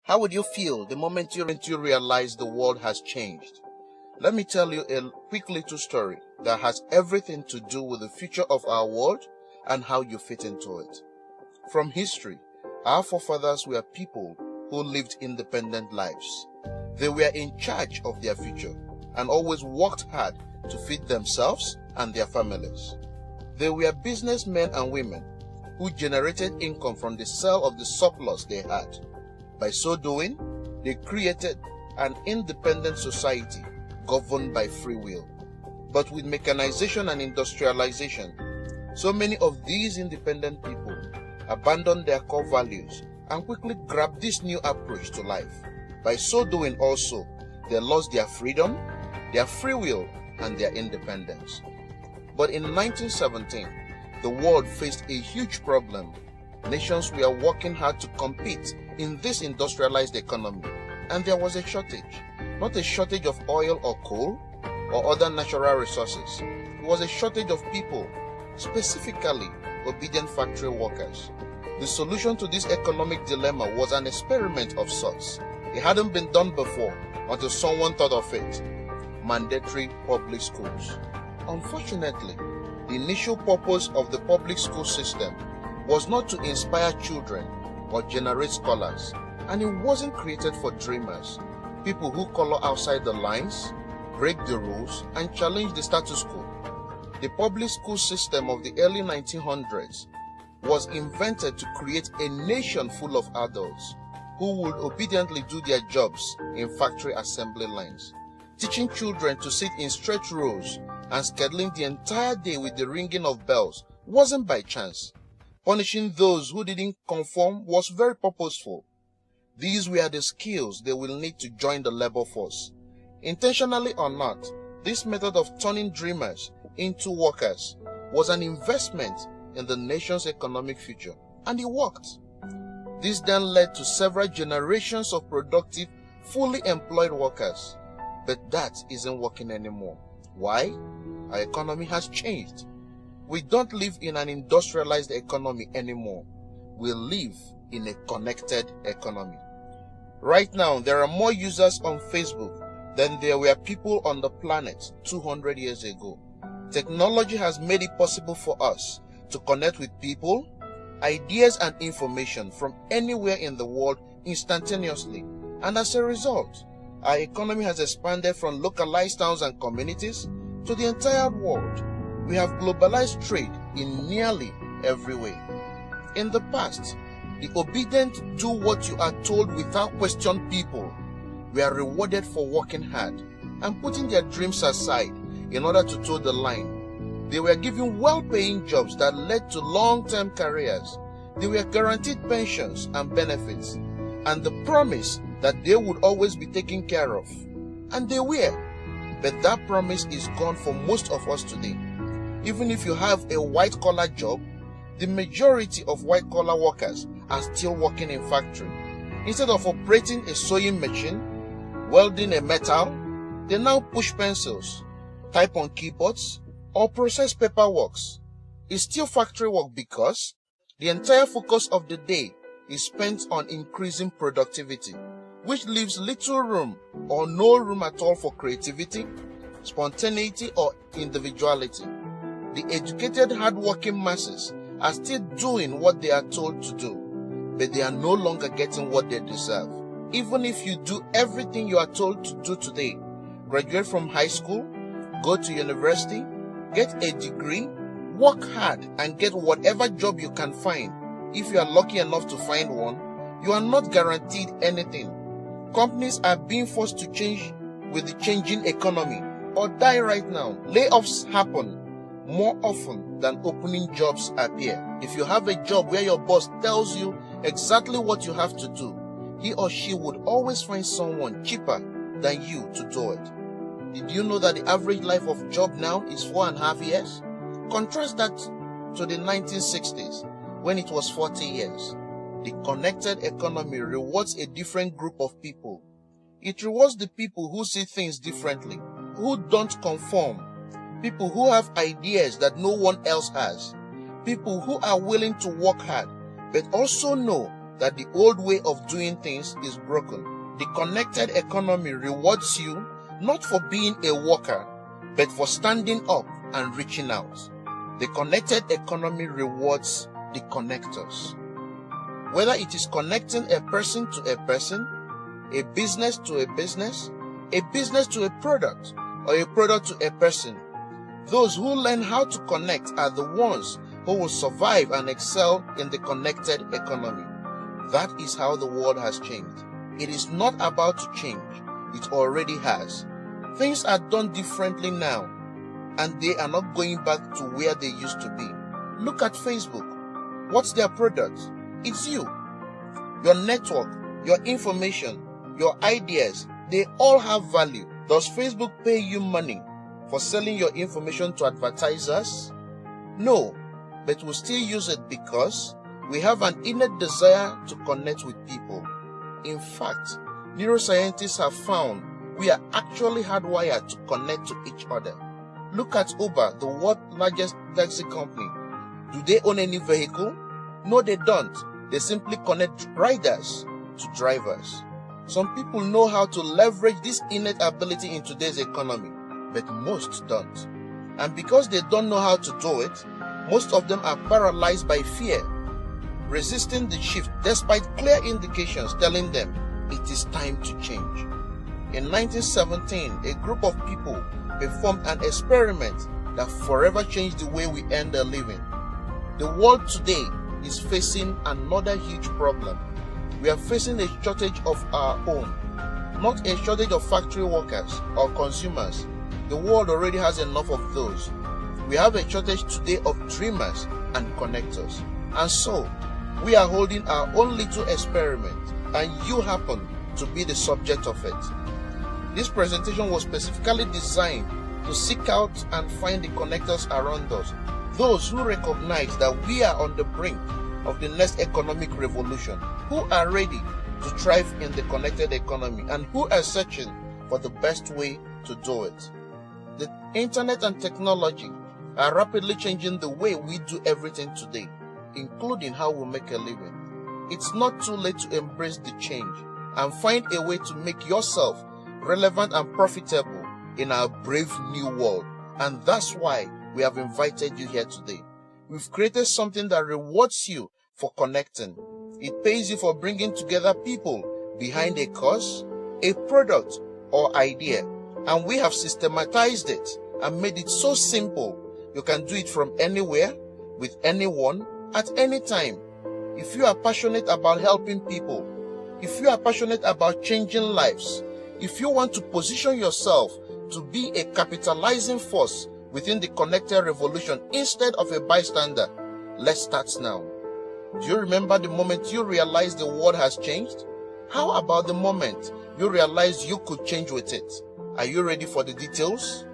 How would you feel the moment you realize the world has changed? Let me tell you a quick little story that has everything to do with the future of our world and how you fit into it. From history, our forefathers were people who lived independent lives. They were in charge of their future and always worked hard to feed themselves and their families. They were businessmen and women who generated income from the sale of the surplus they had. By so doing, they created an independent society governed by free will. But with mechanization and industrialization, so many of these independent people abandoned their core values and quickly grabbed this new approach to life. By so doing also, they lost their freedom, their free will, and their independence. But in 1917, the world faced a huge problem. Nations were working hard to compete in this industrialized economy, and there was a shortage. Not a shortage of oil or coal or other natural resources. It was a shortage of people, specifically obedient factory workers. The solution to this economic dilemma was an experiment of sorts. It hadn't been done before until someone thought of it: mandatory public schools. Unfortunately, the initial purpose of the public school system was not to inspire children or generate scholars, and it wasn't created for dreamers, people who color outside the lines, break the rules, and challenge the status quo. The public school system of the early 1900s was invented to create a nation full of adults who would obediently do their jobs in factory assembly lines. Teaching children to sit in straight rows and scheduling the entire day with the ringing of bells wasn't by chance. Punishing those who didn't conform was very purposeful. These were the skills they will need to join the labor force. Intentionally or not, this method of turning dreamers into workers was an investment in the nation's economic future, and it worked. This then led to several generations of productive, fully employed workers. But that isn't working anymore. Why? Our economy has changed. We don't live in an industrialized economy anymore. We live in a connected economy. Right now, there are more users on Facebook than there were people on the planet 200 years ago. Technology has made it possible for us to connect with people, ideas, and information from anywhere in the world instantaneously. And as a result, our economy has expanded from localized towns and communities to the entire world. We have globalized trade in nearly every way. In the past, the obedient do what you are told without question people were rewarded for working hard and putting their dreams aside in order to toe the line. They were given well-paying jobs that led to long-term careers. They were guaranteed pensions and benefits, and the promise that they would always be taken care of. And they were. But that promise is gone for most of us today. Even if you have a white-collar job, the majority of white-collar workers are still working in factory. Instead of operating a sewing machine, welding a metal, they now push pencils, type on keyboards, or process paperwork. It's still factory work because the entire focus of the day is spent on increasing productivity, which leaves little room or no room at all for creativity, spontaneity, or individuality. The educated, hard-working masses are still doing what they are told to do, but they are no longer getting what they deserve. Even if you do everything you are told to do today, graduate from high school, go to university, get a degree, work hard, and get whatever job you can find, if you are lucky enough to find one, you are not guaranteed anything. Companies are being forced to change with the changing economy or die right now. Layoffs happen more often than opening jobs appear. If you have a job where your boss tells you exactly what you have to do, he or she would always find someone cheaper than you to do it. Did you know that the average life of job now is 4.5 years? Contrast that to the 1960s when it was 40 years. The connected economy rewards a different group of people. It rewards the people who see things differently, who don't conform, people who have ideas that no one else has, people who are willing to work hard, but also know that the old way of doing things is broken. The connected economy rewards you not for being a worker, but for standing up and reaching out. The connected economy rewards the connectors. Whether it is connecting a person to a person, a business to a business to a product, or a product to a person, those who learn how to connect are the ones who will survive and excel in the connected economy. That is how the world has changed. It is not about to change. It already has. Things are done differently now, and they are not going back to where they used to be. Look at Facebook. What's their product? It's you. Your network, your information, your ideas, they all have value. Does Facebook pay you money for selling your information to advertisers? No, but we still use it because we have an innate desire to connect with people. In fact, neuroscientists have found we are actually hardwired to connect to each other. Look at Uber, the world's largest taxi company. Do they own any vehicle? No, they don't. They simply connect riders to drivers. Some people know how to leverage this innate ability in today's economy, but most don't. And because they don't know how to do it, most of them are paralyzed by fear, resisting the shift despite clear indications telling them it is time to change. In 1917, a group of people performed an experiment that forever changed the way we earn a living. The world today is facing another huge problem. We are facing a shortage of our own, not a shortage of factory workers or consumers. The world already has enough of those. We have a shortage today of dreamers and connectors. And so, we are holding our own little experiment, and you happen to be the subject of it. This presentation was specifically designed to seek out and find the connectors around us, those who recognize that we are on the brink of the next economic revolution, who are ready to thrive in the connected economy, and who are searching for the best way to do it. The internet and technology are rapidly changing the way we do everything today, including how we make a living. It's not too late to embrace the change and find a way to make yourself relevant and profitable in our brave new world. And that's why we have invited you here today. We've created something that rewards you for connecting. It pays you for bringing together people behind a cause, a product, or idea. And we have systematized it and made it so simple you can do it from anywhere, with anyone, at any time. If you are passionate about helping people, if you are passionate about changing lives, if you want to position yourself to be a capitalizing force within the connected revolution instead of a bystander, let's start now. Do you remember the moment you realized the world has changed? How about the moment you realized you could change with it? Are you ready for the details?